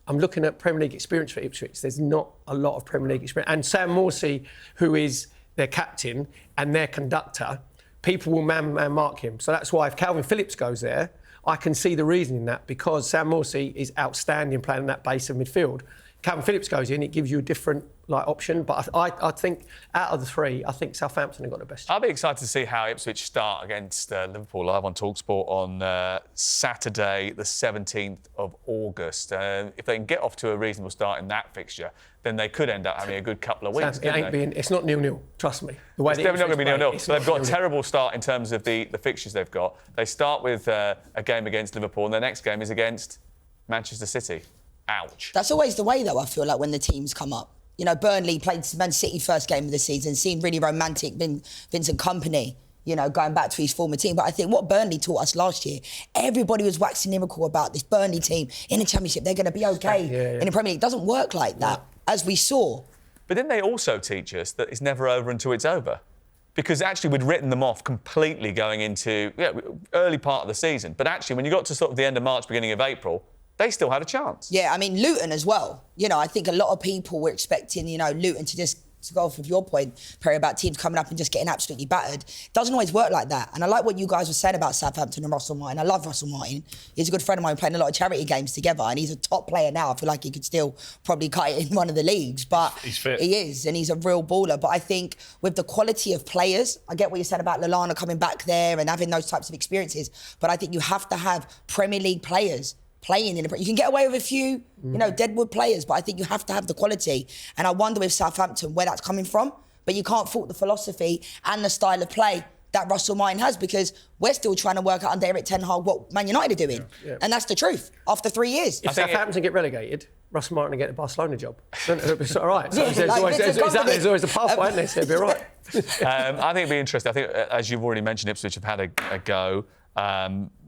I'm looking at Premier League experience for Ipswich. There's not a lot of Premier League experience. And Sam Morsey, who is their captain and their conductor, people will man mark him. So that's why if Calvin Phillips goes there, I can see the reason in that, because Sam Morsey is outstanding playing in that base of midfield. Calvin Phillips goes in, it gives you a different option. But I think out of the 3, I think Southampton have got the best chance. I'll be excited to see how Ipswich start against Liverpool live on talkSPORT on Saturday, the 17th of August. If they can get off to a reasonable start in that fixture, then they could end up having a good couple of weeks. It's not 0-0, trust me. The way it's definitely not going to be 0-0. So they've got a terrible start in terms of the fixtures they've got. They start with a game against Liverpool, and their next game is against Manchester City. Ouch. That's always the way, though, I feel like, when the teams come up. You know, Burnley played Man City first game of the season, seemed really romantic, Vincent Kompany, you know, going back to his former team. But I think what Burnley taught us last year, everybody was waxing lyrical about this Burnley team in the Championship. They're going to be okay in the Premier League. It doesn't work like that, as we saw. But didn't they also teach us that it's never over until it's over? Because actually we'd written them off completely going into early part of the season. But actually, when you got to sort of the end of March, beginning of April, they still had a chance. Yeah, I mean, Luton as well. You know, I think a lot of people were expecting, you know, Luton to just, to go off of your point, Perry, about teams coming up and just getting absolutely battered. It doesn't always work like that. And I like what you guys were saying about Southampton and Russell Martin. I love Russell Martin. He's a good friend of mine, playing a lot of charity games together, and he's a top player now. I feel like he could still probably cut it in one of the leagues, but he's fit. He is, and he's a real baller. But I think with the quality of players, I get what you said about Lallana coming back there and having those types of experiences, but I think you have to have Premier League players playing in you can get away with a few, you know, deadwood players, but I think you have to have the quality. And I wonder with Southampton where that's coming from. But you can't fault the philosophy and the style of play that Russell Martin has, because we're still trying to work out under Eric Ten Hag what Man United are doing. Yeah. And that's the truth after 3 years. If Southampton get relegated, Russell Martin will get the Barcelona job. It's all right. So Yeah, there's always a pathway, isn't there? So it'll be all right. I think it'll be interesting. I think, as you've already mentioned, Ipswich have had a go.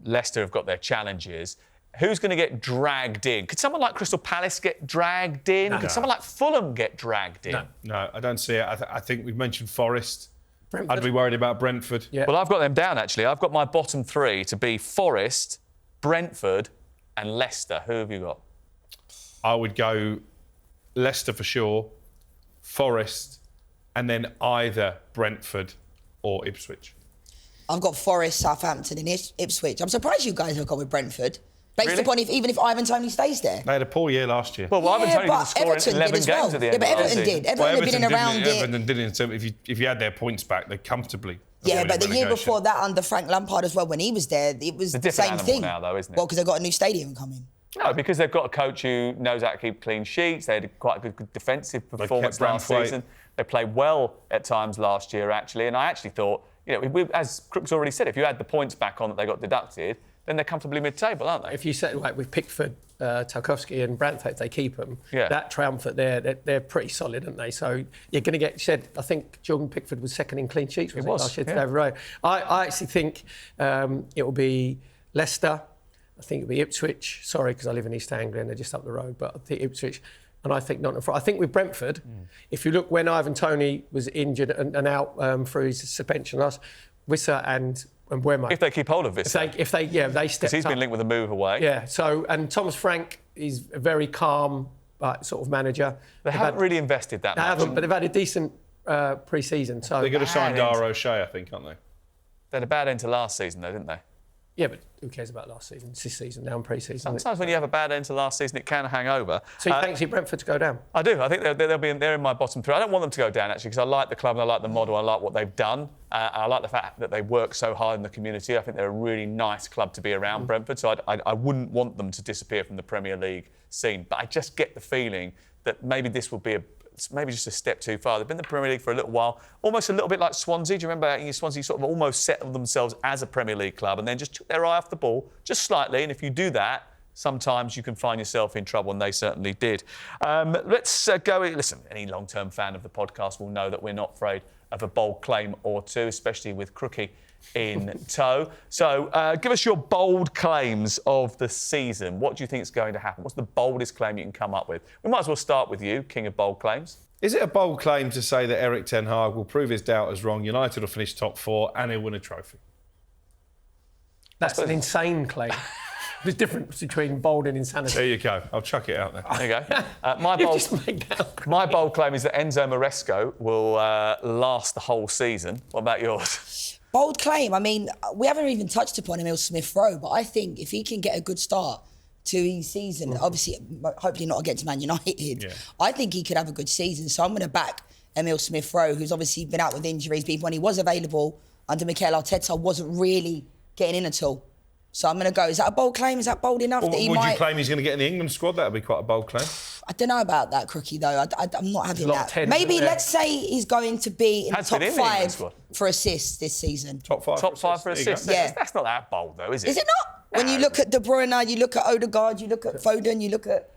Leicester have got their challenges. Who's going to get dragged in? Could someone like Crystal Palace get dragged in? Could someone like Fulham get dragged in? No, I don't see it. I think we've mentioned Forest. Brentford. I'd be worried about Brentford. Yeah. Well, I've got them down, actually. I've got my bottom 3 to be Forest, Brentford and Leicester. Who have you got? I would go Leicester for sure, Forest, and then either Brentford or Ipswich. I've got Forest, Southampton and Ipswich. I'm surprised you guys have gone with Brentford. Based upon even if Ivan Toney stays there. They had a poor year last year. Well, Ivan Toney didn't score in 11 games at the end of the Everton season. did. Everton had been around it. Everton didn't. So if you had their points back, they comfortably. Yeah, but the year before that, under Frank Lampard as well, when he was there, it was the same thing. Now, though, isn't it? Well, because they've got a new stadium coming. No, because they've got a coach who knows how to keep clean sheets. They had quite a good defensive performance last season. They played well at times last year, actually. And I actually thought, you know, as Crook's already said, if you had the points back on that they got deducted, then they're comfortably mid-table, aren't they? If you said, like, with Pickford, Tarkowski and Brantford, they keep them. Yeah. That triumvirate there, they're pretty solid, aren't they? So you're going to get said. I think Jordan Pickford was second in clean sheets last year to David Rowe. I actually think it will be Leicester. I think it'll be Ipswich. Sorry, because I live in East Anglia and they're just up the road. But I think Ipswich, And I think Nottingham Forest. I think with Brentford, if you look when Ivan Toney was injured and out through his suspension last, Wissa and Mbeumo. If they keep hold of this. They stepped up. Because he's been linked with a move away. Yeah, so, and Thomas Frank is a very calm sort of manager. They haven't really invested that much. They haven't, but they've had a decent pre-season. So They're going to sign Dara O'Shea, I think, aren't they? They had a bad end to last season, though, didn't they? Yeah, but who cares about last season? It's this season now in pre-season. Sometimes when you have a bad end to last season, it can hang over. So you fancy Brentford to go down? I do. I think they're in my bottom three. I don't want them to go down, actually, because I like the club and I like the model. I like what they've done. I like the fact that they work so hard in the community. I think they're a really nice club to be around, Brentford. So I wouldn't want them to disappear from the Premier League scene. But I just get the feeling that maybe this will be maybe just a step too far. They've been in the Premier League for a little while, almost a little bit like Swansea. Do you remember Swansea sort of almost settled themselves as a Premier League club and then just took their eye off the ball just slightly? And if you do that, sometimes you can find yourself in trouble, and they certainly did. Let's go. Listen, any long-term fan of the podcast will know that we're not afraid of a bold claim or two, especially with Crookie in tow. So give us your bold claims of the season. What do you think is going to happen? What's the boldest claim you can come up with? We might as well start with you, king of bold claims. Is it a bold claim to say that Erik ten Hag will prove his doubters wrong, United will finish top 4 and he'll win a trophy? That's an insane claim. There's a difference between bold and insanity. There you go. I'll chuck it out there. There you go. My bold claim is that Enzo Maresca will last the whole season. What about yours? Bold claim. I mean, we haven't even touched upon Emile Smith-Rowe, but I think if he can get a good start to his season, obviously, hopefully not against Man United, I think he could have a good season. So I'm going to back Emile Smith-Rowe, who's obviously been out with injuries, but when he was available under Mikel Arteta, wasn't really getting in at all. So I'm going to go. Is that a bold claim? Is that bold enough? Well, that he would might... you claim he's going to get in the England squad? That would be quite a bold claim. I don't know about that, Crookie, though. I'm not having that. Tens, maybe let's say he's going to be in the top 5 squad. for assists this season. Top 5 for assists. Yeah. That's not that bold, though, is it? Is it not? When you look at De Bruyne, you look at Odegaard, you look at Foden, you look at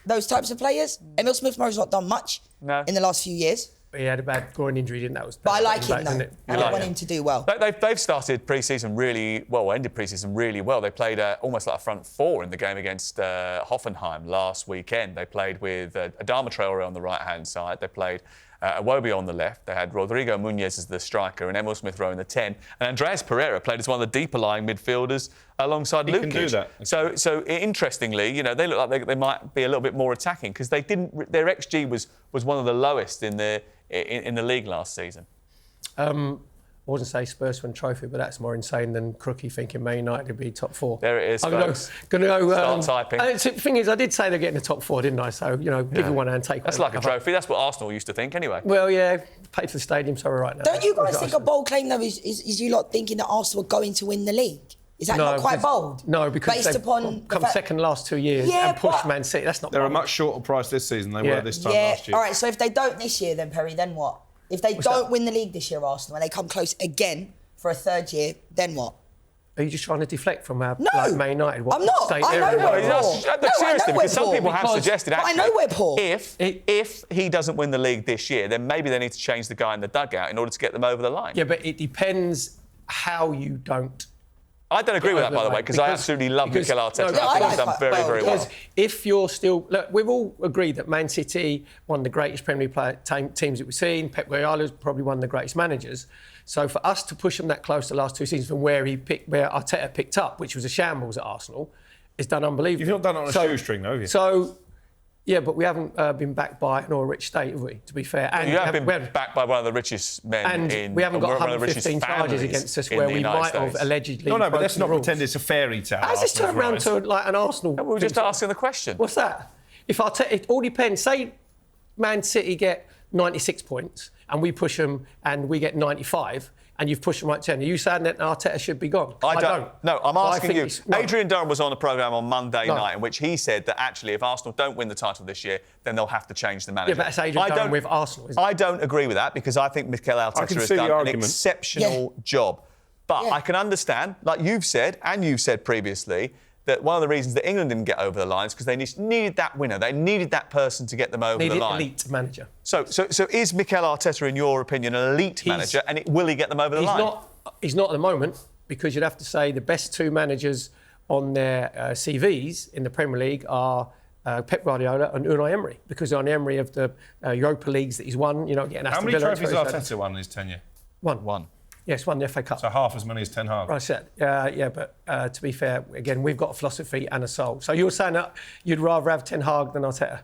those types of players. Emile Smith-Rowe's not done much in the last few years. He had a bad groin injury, didn't that? But I like him, though. I want him to do well. They've started pre-season really well, ended pre-season really well. They played almost like a front four in the game against Hoffenheim last weekend. They played with Adama Traore on the right-hand side. They played Iwobi on the left. They had Rodrigo Muniz as the striker and Emile Smith-Rowe in the 10. And Andreas Pereira played as one of the deeper-lying midfielders alongside Lukic. He can do that. So interestingly, they look like they might be a little bit more attacking because they didn't. Their XG was one of the lowest in the league last season. I wasn't say Spurs win trophy, but that's more insane than Crookie thinking Man United would be top 4. There it is, I'm folks. going to go... Start typing. The thing is, I did say they're getting the top 4, didn't I? So, give you one hand, take one. That's like a trophy. That's what Arsenal used to think anyway. Well, yeah, paid for the stadium, so we're right now. Don't you guys think a bold claim, though, is you lot thinking that Arsenal are going to win the league? Is that not quite bold? No, because based upon come second last 2 years and pushed Man City. That's not They're bold. a much shorter price this season than they were this time last year. All right, so if they don't this year, then, Perry, then what? If they don't win the league this year, Arsenal, and they come close again for a third year, then what? Are you just trying to deflect from our Man United? I'm not. I know we're poor. Seriously, because some people have suggested, actually, I know we're poor. If he doesn't win the league this year, then maybe they need to change the guy in the dugout in order to get them over the line. Yeah, but it depends how you don't. I don't agree with that, by the way, because I absolutely love Mikel Arteta. I think he's done very, very well. Because if you're still... Look, we've all agreed that Man City, one of the greatest Premier League teams that we've seen. Pep Guardiola's probably one of the greatest managers. So for us to push them that close the last 2 seasons from where Arteta picked up, which was a shambles at Arsenal, is done unbelievably. You've not done it on a shoestring, though, have you? So... Yeah, but we haven't been backed by a rich state, have we, to be fair? And you have been backed by one of the richest men and we haven't got 115 charges against us where we might have allegedly... No, but let's not pretend it's a fairy tale. How's this turned around to like an Arsenal... We were just asking the question. What's that? If it all depends. Say Man City get 96 points and we push them and we get 95... and you've pushed them right to 10. Are you saying that Arteta should be gone? I don't. No, I'm asking you. Adrian Durham was on a programme on Monday night in which he said that actually if Arsenal don't win the title this year, then they'll have to change the manager. Yeah, but that's Adrian Durham with Arsenal, isn't it? I don't agree with that because I think Mikel Arteta has done an exceptional job. But I can understand, like you've said, and you've said previously, that one of the reasons that England didn't get over the line is because they needed that winner. They needed that person to get them over the line. Elite manager. So is Mikel Arteta, in your opinion, an elite manager, and will he get them over the line? He's not at the moment, because you'd have to say the best 2 managers on their CVs in the Premier League are Pep Guardiola and Unai Emery, because Unai Emery of the Europa Leagues that he's won, getting Aston Villa. How many trophies has Arteta won in his tenure? One. Yes, won the FA Cup. So half as many as Ten Hag. Right, said. But to be fair, again, we've got a philosophy and a soul. So you're saying that you'd rather have Ten Hag than Arteta?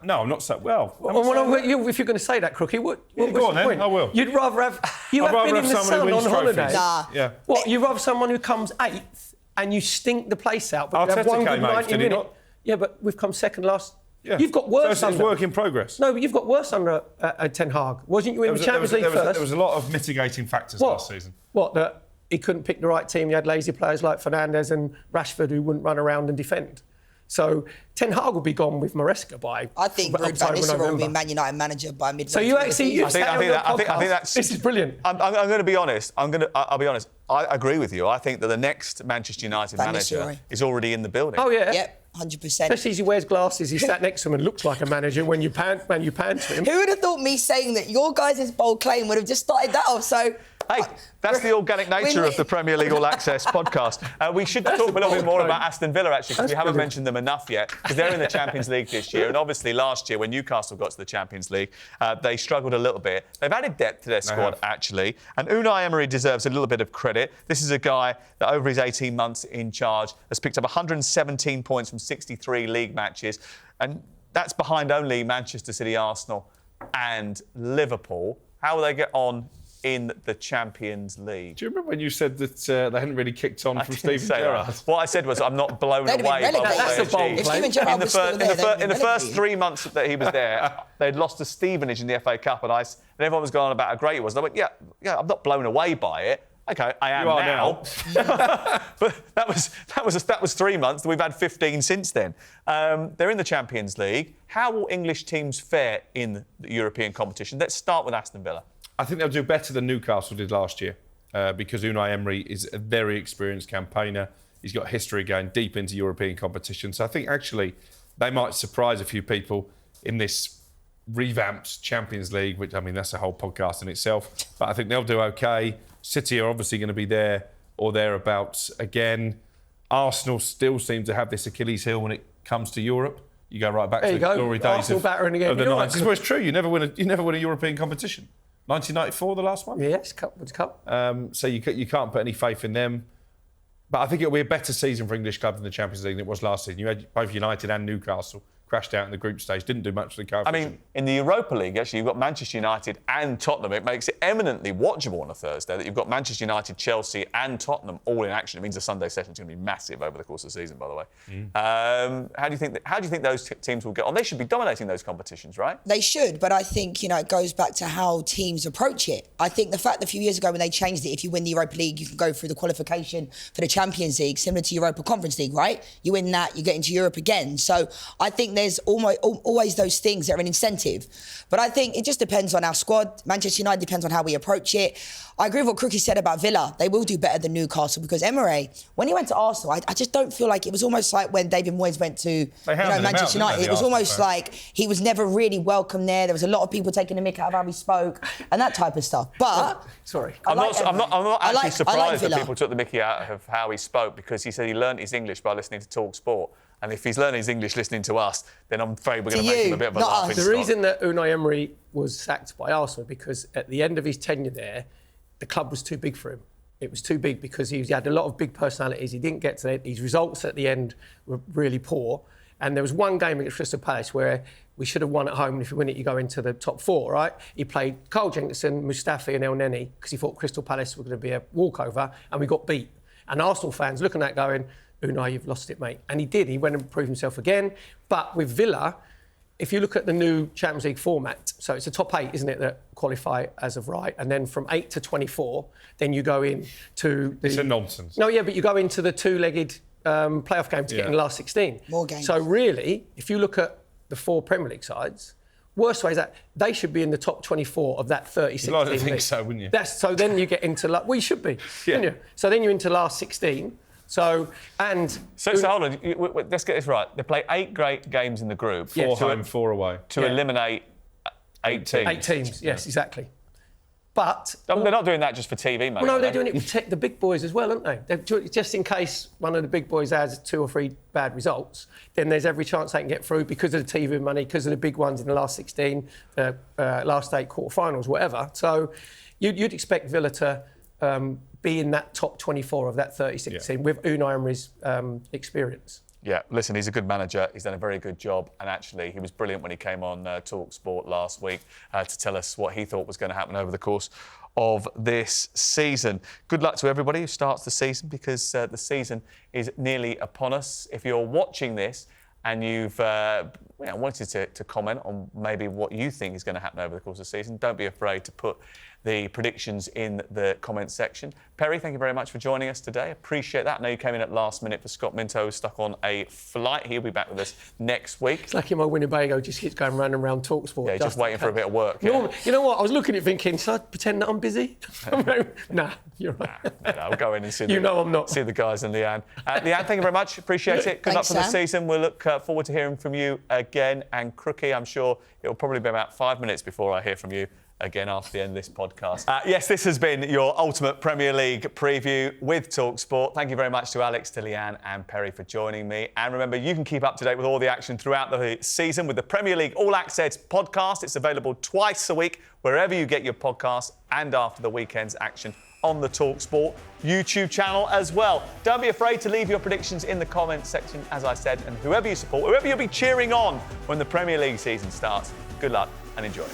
No, I'm not saying. Well, if you're going to say that, Crookie, go on then. I will. You'd rather have. I'd rather have someone who wins trophies. Nah. Yeah. What? You'd rather someone who comes 8th and you stink the place out, but you have one good 90 minutes. Yeah, but we've come second last. Yeah. You've got worse so it's under. work in progress. No, but you've got worse under Ten Hag. Wasn't you in the Champions League first? There was a lot of mitigating factors last season. What? That he couldn't pick the right team. He had lazy players like Fernandes and Rashford who wouldn't run around and defend. So Ten Hag will be gone with Maresca by. I think Ruud van Nistelrooy will be Man United manager by midway. So you actually, I think that's. This is brilliant. I'm going to be honest. I'll be honest. I agree with you. I think that the next Manchester United manager is already in the building. Oh yeah. Yep. 100%. Especially as he wears glasses, he sat next to him and looks like a manager when you pan to him. Who would have thought me saying that your guys' bold claim would have just started that off? So, hey, that's the organic nature of the Premier League All Access podcast. We should talk a little bit more about Aston Villa, actually, because we haven't mentioned them enough yet, because they're in the Champions League this year. And obviously last year, when Newcastle got to the Champions League, they struggled a little bit. They've added depth to their squad, actually. And Unai Emery deserves a little bit of credit. This is a guy that over his 18 months in charge has picked up 117 points from 63 league matches. And that's behind only Manchester City, Arsenal and Liverpool. How will they get on in the Champions League? Do you remember when you said that they hadn't really kicked on from Steven Gerrard? What I said was I'm not blown away by what That's they a bold achieved. claim. Steven Gerrard was still there, In the first 3 months that he was there, they'd lost to Stevenage in the FA Cup, and everyone was going on about how great it was. And I went, yeah, I'm not blown away by it. Okay, I am now. But that was 3 months. We've had 15 since then. They're in the Champions League. How will English teams fare in the European competition? Let's start with Aston Villa. I think they'll do better than Newcastle did last year because Unai Emery is a very experienced campaigner. He's got history going deep into European competition. So I think actually they might surprise a few people in this revamped Champions League, which, I mean, that's a whole podcast in itself. But I think they'll do okay. City are obviously going to be there or thereabouts again. Arsenal still seem to have this Achilles heel when it comes to Europe. You go right back to the glory days of the 90s. Well, it's true. You never win a European competition. 1994, the last one? Yes, Cup. So you can't put any faith in them. But I think it'll be a better season for English clubs in the Champions League than it was last season. You had both United and Newcastle crashed out in the group stage, didn't do much for the coefficient. I mean, in the Europa League, actually, you've got Manchester United and Tottenham. It makes it eminently watchable on a Thursday that you've got Manchester United, Chelsea and Tottenham all in action. It means the Sunday session's going to be massive over the course of the season, by the way. How do you think those teams will get on? They should be dominating those competitions, right? They should, but I think, it goes back to how teams approach it. I think the fact that a few years ago when they changed it, if you win the Europa League, you can go through the qualification for the Champions League, similar to Europa Conference League, right? You win that, you get into Europe again. So I think there's always those things that are an incentive. But I think it just depends on our squad. Manchester United depends on how we approach it. I agree with what Crookie said about Villa. They will do better than Newcastle because Emery, when he went to Arsenal, I just don't feel like it was almost like when David Moyes went to Manchester United. It was almost like he was never really welcome there. There was a lot of people taking the mick out of how he spoke and that type of stuff. But I'm not actually surprised that people took the mickey out of how he spoke because he said he learnt his English by listening to talkSPORT. And if he's learning his English listening to us, then I'm afraid we're going to make him a bit of a laughing stock. The reason that Unai Emery was sacked by Arsenal because at the end of his tenure there, the club was too big for him. It was too big because he had a lot of big personalities. He didn't get to it. His results at the end were really poor. And there was one game against Crystal Palace where we should have won at home. And if you win it, you go into the top 4, right? He played Carl Jenkinson, Mustafi and El Neni because he thought Crystal Palace were going to be a walkover and we got beat. And Arsenal fans looking at that going, Unai, you've lost it, mate. And he did. He went and proved himself again. But with Villa, if you look at the new Champions League format, so it's a top 8, isn't it, that qualify as of right? And then from 8 to 24, then you go in to the... It's a nonsense. No, yeah, but you go into the two-legged playoff game to get in the last 16. More games. So really, if you look at the 4 Premier League sides, worst way is that they should be in the top 24 of that 36 You'd like to think so, wouldn't you? So then you get into... Well, you should be, wouldn't you? So then you're into last 16... So hold on, let's get this right. They play 8 great games in the group. 4 home, 4 away. To eliminate 8 teams. 8 teams, yes, exactly. But They're not doing that just for TV, mate. well, no, they're doing it to protect the big boys as well, aren't they? Just in case one of the big boys has 2 or 3 bad results, then there's every chance they can get through because of the TV money, because of the big ones in the last 16, last 8 quarterfinals, whatever. So you'd expect Villa to be in that top 24 of that 36 team with Unai Emery's experience. Yeah, listen, he's a good manager. He's done a very good job. And actually, he was brilliant when he came on talkSPORT last week to tell us what he thought was going to happen over the course of this season. Good luck to everybody who starts the season, because the season is nearly upon us. If you're watching this and you've wanted to comment on maybe what you think is going to happen over the course of the season, don't be afraid to put the predictions in the comments section. Perry, thank you very much for joining us today. Appreciate that. I know you came in at last minute for Scott Minto, who's stuck on a flight. He'll be back with us next week. It's like in my Winnebago, just keeps going round and round talkSPORT. Yeah, just waiting for a bit of work. Yeah. You know what? I was looking at it thinking, should I pretend that I'm busy? Nah, you're right. No, I'll go in and see I'm not. See the guys and Lianne. Lianne, thank you very much. Appreciate it. Good luck Thanks, for the Sam. season. We'll look forward to hearing from you again. And Crookie, I'm sure it'll probably be about 5 minutes before I hear from you again after the end of this podcast. Yes, this has been your ultimate Premier League preview with talkSPORT. Thank you very much to Alex, to Lianne and Perry for joining me. And remember, you can keep up to date with all the action throughout the season with the Premier League All Access podcast. It's available twice a week, wherever you get your podcasts, and after the weekend's action on the talkSPORT YouTube channel as well. Don't be afraid to leave your predictions in the comments section, as I said, and whoever you support, whoever you'll be cheering on when the Premier League season starts, good luck and enjoy.